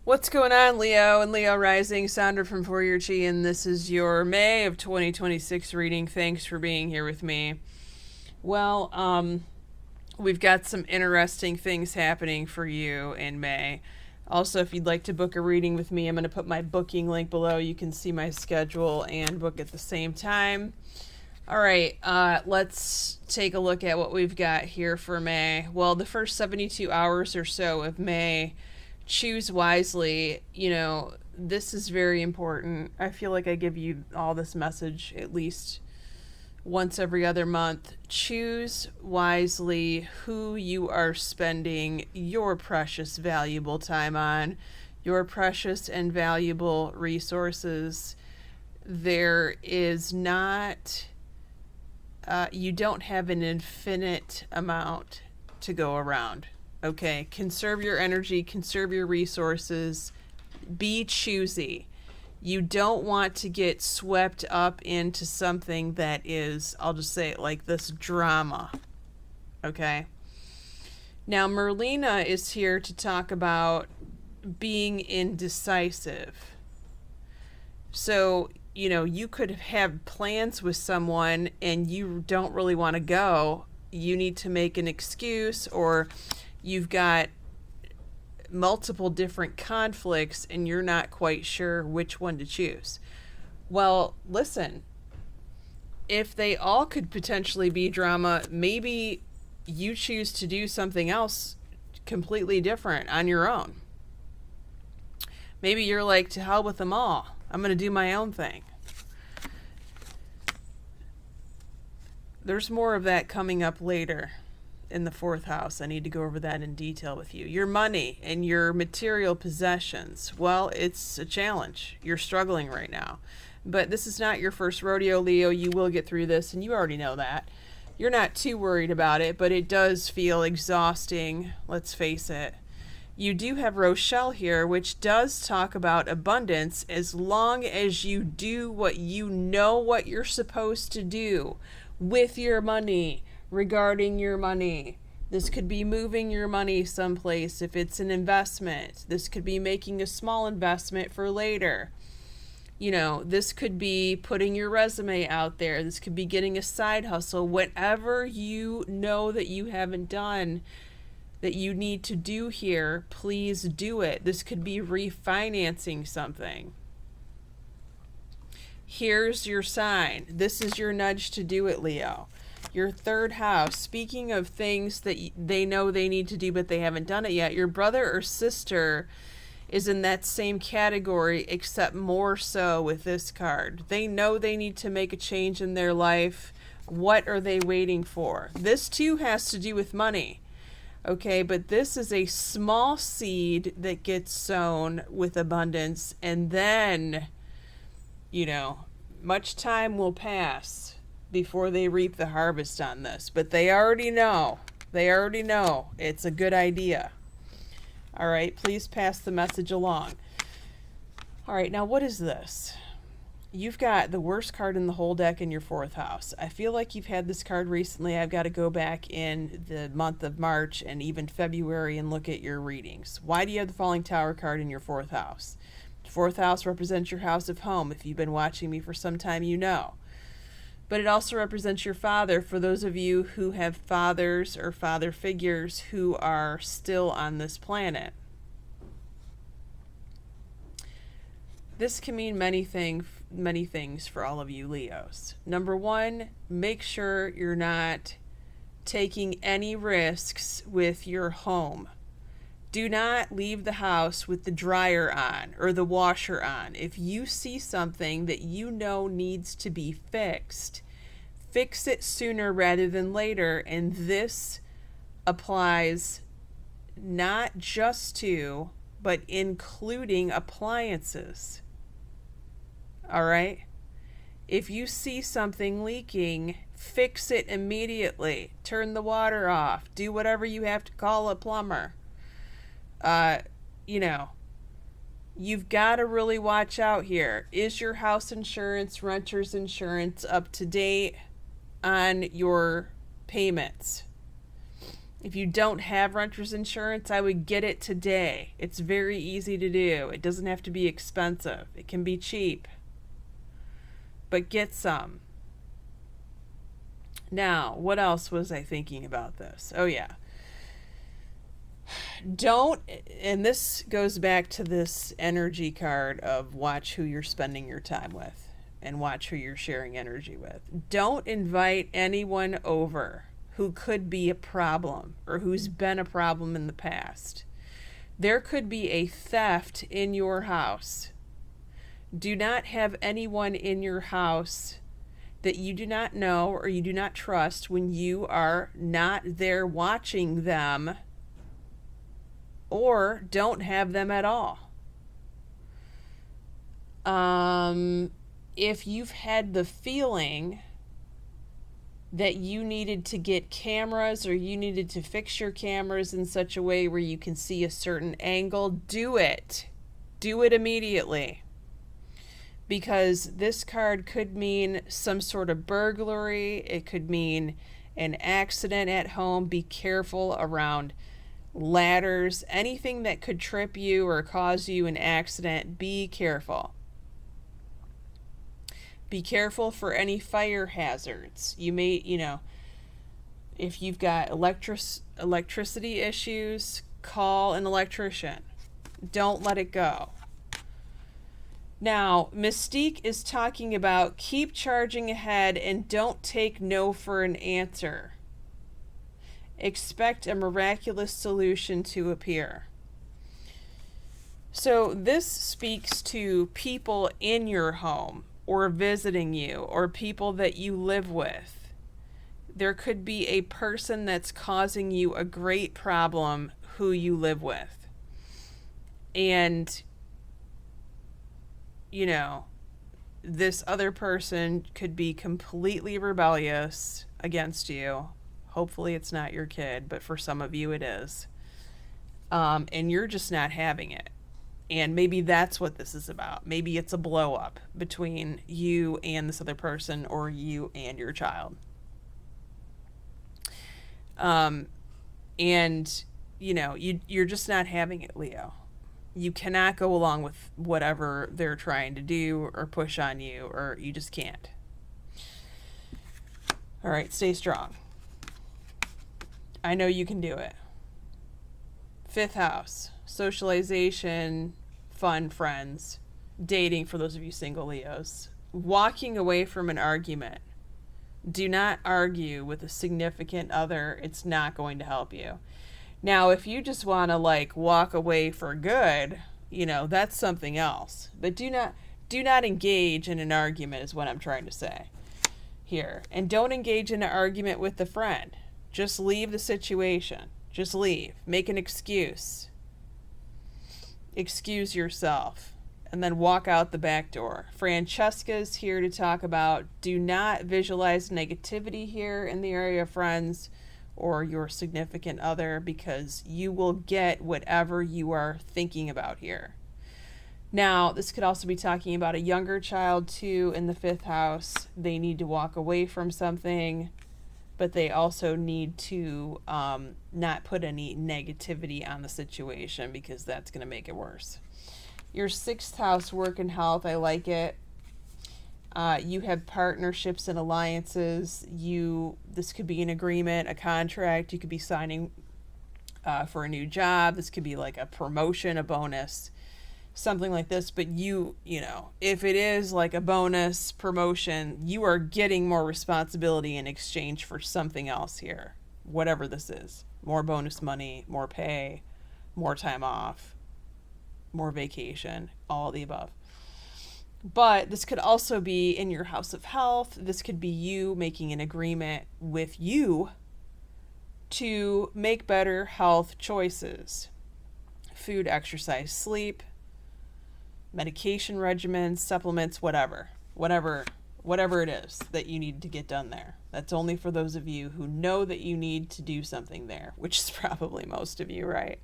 What's going on, Leo and Leo Rising? Sondra from For Your Chi, and this is your May of 2026 reading. Thanks for being here with me. Well, we've got some interesting things happening for you in May. Also, if you'd like to book a reading with me, I'm going to put my booking link below. You can see my schedule and book at the same time. All right, let's take a look at what we've got here for May. Well, the first 72 hours or so of May, choose wisely. This is very important. I feel like I give you all this message at least once every other month. Choose wisely who you are spending your precious, valuable time on, your precious and valuable resources. There is not, you don't have an infinite amount to go around. Okay, conserve your energy, conserve your resources, be choosy. You don't want to get swept up into something that is, I'll just say it like this, drama. Okay? Now, Merlina is here to talk about being indecisive. So, you could have plans with someone and you don't really want to go. You need to make an excuse, or you've got multiple different conflicts and you're not quite sure which one to choose. Well, listen, if they all could potentially be drama, maybe you choose to do something else completely different on your own. Maybe you're like, to hell with them all. I'm going to do my own thing. There's more of that coming up later in the fourth house. I need to go over that in detail with you. Your money and your material possessions. Well, it's a challenge. You're struggling right now. But this is not your first rodeo, Leo. You will get through this, and you already know that. You're not too worried about it, but it does feel exhausting. Let's face it. You do have Rochelle here, which does talk about abundance as long as you do what you know what you're supposed to do with your money. Regarding your money, this could be moving your money someplace if it's an investment. This could be making a small investment for later. This could be putting your resume out there. This could be getting a side hustle. Whatever you know that you haven't done that you need to do here, please do it. This could be refinancing something. Here's your sign. This is your nudge to do it, Leo. Your third house, speaking of things that they know they need to do but they haven't done it yet, your brother or sister is in that same category, except more so with this card. They know they need to make a change in their life. What are they waiting for? This too has to do with money. Okay, but this is a small seed that gets sown with abundance, and then, much time will pass before they reap the harvest on this. But they already know. It's a good idea. All right, please pass the message along. All right, now what is this? You've got the worst card in the whole deck in your fourth house. I feel like you've had this card recently. I've got to go back in the month of March and even February and look at your readings. Why do you have the Falling Tower card in your fourth house? The fourth house represents your house of home. If you've been watching me for some time, you know. But it also represents your father for those of you who have fathers or father figures who are still on this planet. This can mean many things for all of you Leos. Number one, make sure you're not taking any risks with your home. Do not leave the house with the dryer on or the washer on. If you see something that you know needs to be fixed, fix it sooner rather than later. And this applies not just to, but including appliances. All right? If you see something leaking, fix it immediately. Turn the water off. Do whatever you have to call a plumber. You've got to really watch out here. Is your house insurance, renter's insurance up to date on your payments? If you don't have renter's insurance, I would get it today. It's very easy to do. It doesn't have to be expensive. It can be cheap. But get some. Now, what else was I thinking about this? Oh, yeah. Don't, and this goes back to this energy card of watch who you're spending your time with and watch who you're sharing energy with. Don't invite anyone over who could be a problem or who's been a problem in the past. There could be a theft in your house. Do not have anyone in your house that you do not know or you do not trust when you are not there watching them, or don't have them at all. If you've had the feeling that you needed to get cameras or you needed to fix your cameras in such a way where you can see a certain angle, do it. Do it immediately. Because this card could mean some sort of burglary. It could mean an accident at home. Be careful around ladders. Anything that could trip you or cause you an accident, be careful. Be careful for any fire hazards. You may, if you've got electricity issues, call an electrician. Don't let it go. Now, Mystique is talking about keep charging ahead and don't take no for an answer. Expect a miraculous solution to appear. So this speaks to people in your home or visiting you or people that you live with. There could be a person that's causing you a great problem who you live with. And this other person could be completely rebellious against you. Hopefully it's not your kid, but for some of you it is. And you're just not having it. And maybe that's what this is about. Maybe it's a blow up between you and this other person or you and your child. You're just not having it, Leo. You cannot go along with whatever they're trying to do or push on you, or you just can't. All right, stay strong. I know you can do it. 5th house, socialization, fun, friends, dating for those of you single Leos, walking away from an argument. Do not argue with a significant other. It's not going to help you. Now, if you just want to walk away for good, that's something else. But do not engage in an argument is what I'm trying to say here. And don't engage in an argument with a friend. Just leave the situation. Just leave. Make an excuse. Excuse yourself. And then walk out the back door. Francesca's here to talk about do not visualize negativity here in the area of friends or your significant other, because you will get whatever you are thinking about here. Now, this could also be talking about a younger child too in the 5th house. They need to walk away from something, but they also need to not put any negativity on the situation, because that's going to make it worse. Your 6th house, work and health, I like it. You have partnerships and alliances. This could be an agreement, a contract. You could be signing for a new job. This could be like a promotion, a bonus, something like this. But if it is like a bonus, promotion, you are getting more responsibility in exchange for something else here, whatever this is. More bonus money, more pay, more time off, more vacation, all the above. But this could also be in your house of health. This could be you making an agreement with you to make better health choices. Food, exercise, sleep, medication regimens, supplements, whatever it is that you need to get done there. That's only for those of you who know that you need to do something there, which is probably most of you, right?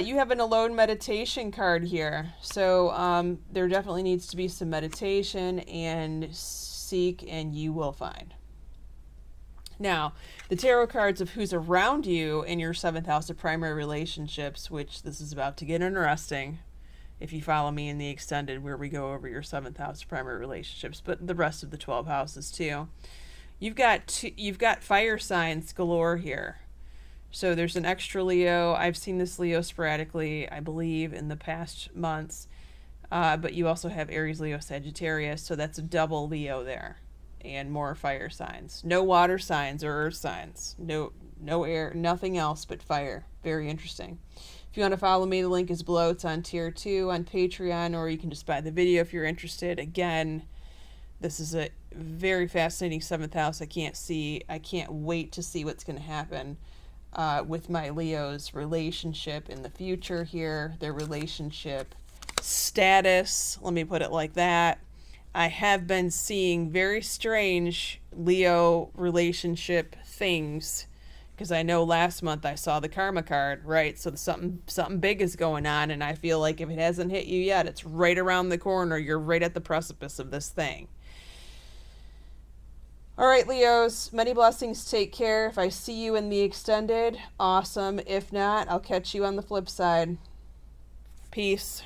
You have an alone meditation card here. So there definitely needs to be some meditation, and seek and you will find. Now, the tarot cards of who's around you in your 7th house of primary relationships, which this is about to get interesting if you follow me in the extended where we go over your 7th house of primary relationships, but the rest of the 12 houses too. You've got fire signs galore here. So there's an extra Leo. I've seen this Leo sporadically, I believe, in the past months. But you also have Aries, Leo, Sagittarius, so that's a double Leo there. And more fire signs. No water signs or earth signs. No air, nothing else but fire. Very interesting. If you want to follow me, the link is below. It's on tier 2 on Patreon, or you can just buy the video if you're interested. Again, this is a very fascinating 7th house. I can't wait to see what's going to happen with my Leo's relationship in the future here, their relationship status, let me put it like that. I have been seeing very strange Leo relationship things, because I know last month I saw the karma card, right? So something big is going on, and I feel like if it hasn't hit you yet, it's right around the corner. You're right at the precipice of this thing. All right, Leos, many blessings. Take care. If I see you in the extended, awesome. If not, I'll catch you on the flip side. Peace.